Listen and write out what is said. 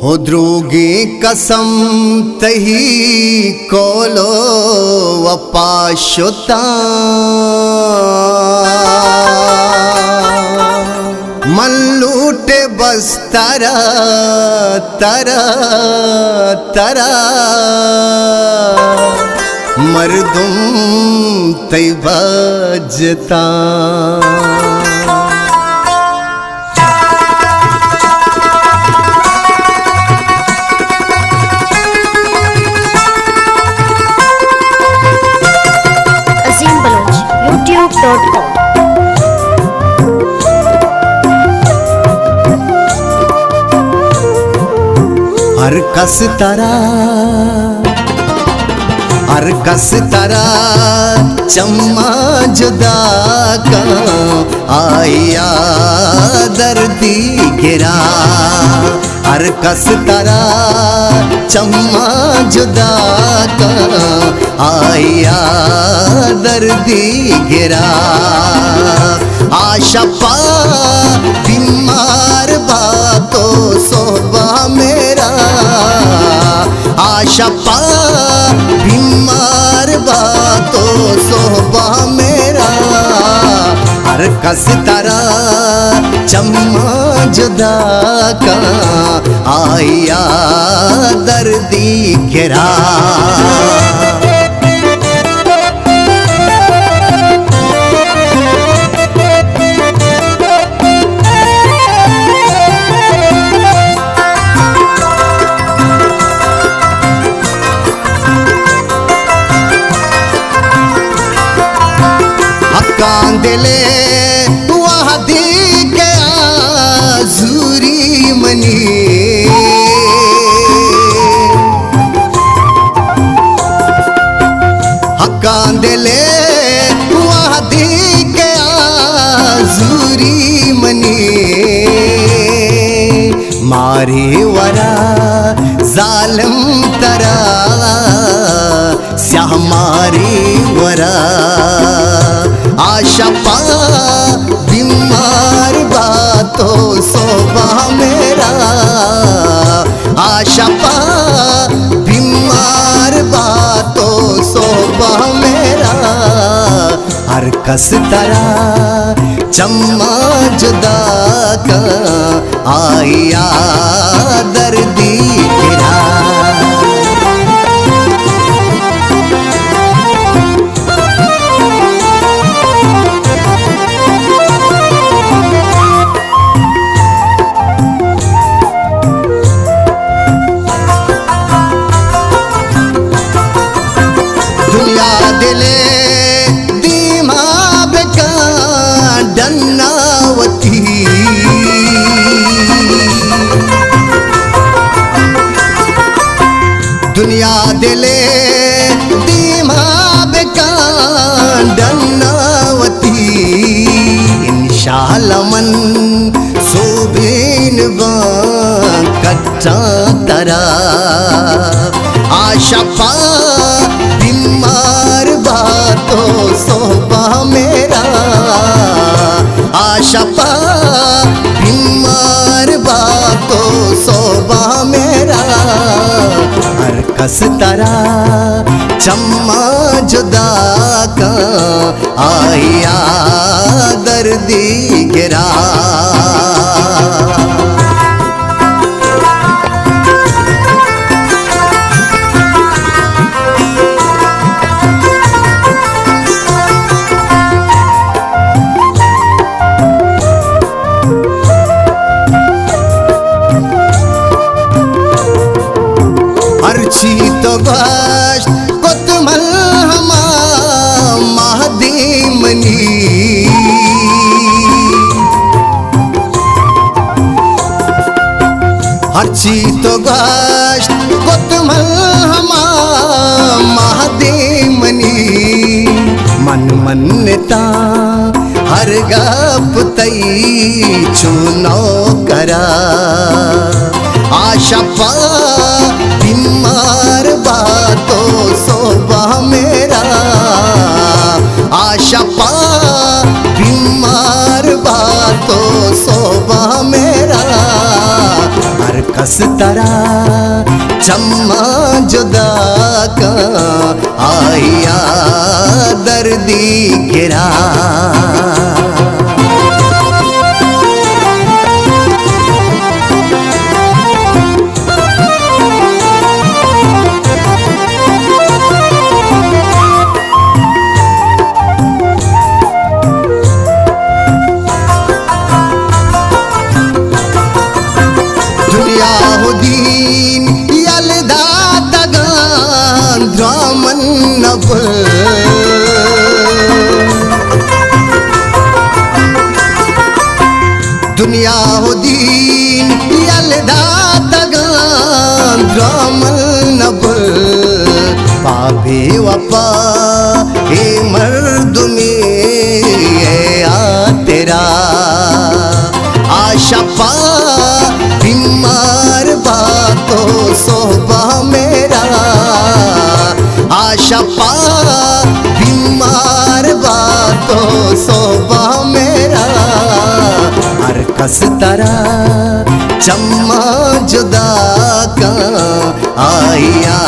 हो द्रोगे कसम तही कोलो वपाशोता मन लूटे बस तरा तरा तरा मर्दुम तई बजता youtube.com हर कस तरा चम्मा जुदा का आया दर्दी गिरा हर कस तरा चम्मा जुदा का आया दर्दी गिरा आशा पा बीमार बातों सोबा मेरा आशा पा बीमार बातों सोबा मेरा हर कस तरा चम्मा जुदा का आया दर्दी गिरा कांदले वादी के आज़ूरी मनी कांदले वादी के आज़ूरी मनी मारे वरा जालिम तरा स्याह मारे वरा आशा पा बीमार बातों सोबा मेरा आशा पा बीमार बातों सोबा मेरा हर कस तरा चम्मा जुदा का आया दर्दी गिरा दिले दीमा बेका डन्नावती दुनिया दिले दीमा बेका डन्नावती इंशाअल्लाह मन सोबीन कच्चा तरा आशा पा बीमार बातों सोबा मेरा आशा पा बीमार बातों सोबा मेरा हर कस तरा चम्मा जुदा का आया दर्दी गिरा अर्ची तो बस कोतमल हमा महदी मनी अर्ची तो बस कोतमल हमा महदी मनी मन मनता हर गप तई चुनो करा आशा पा बीमार बातों सोबा मेरा आशा पा बीमार बातों सोबा मेरा हर कस तरा चम्मा जुदा का आया दर्दी गिरा। दुनिया हो दीन यलदा तगान द्रामन नब दुनिया हो दीन यलदा तगान द्रामन नब पाभे वपा ए मर्दुमे आ तेरा आशा पा बीमार बातों सोबा मेरा आशा पा बीमार बातों सोबा मेरा हर कस तरा चम्मा जुदा का आया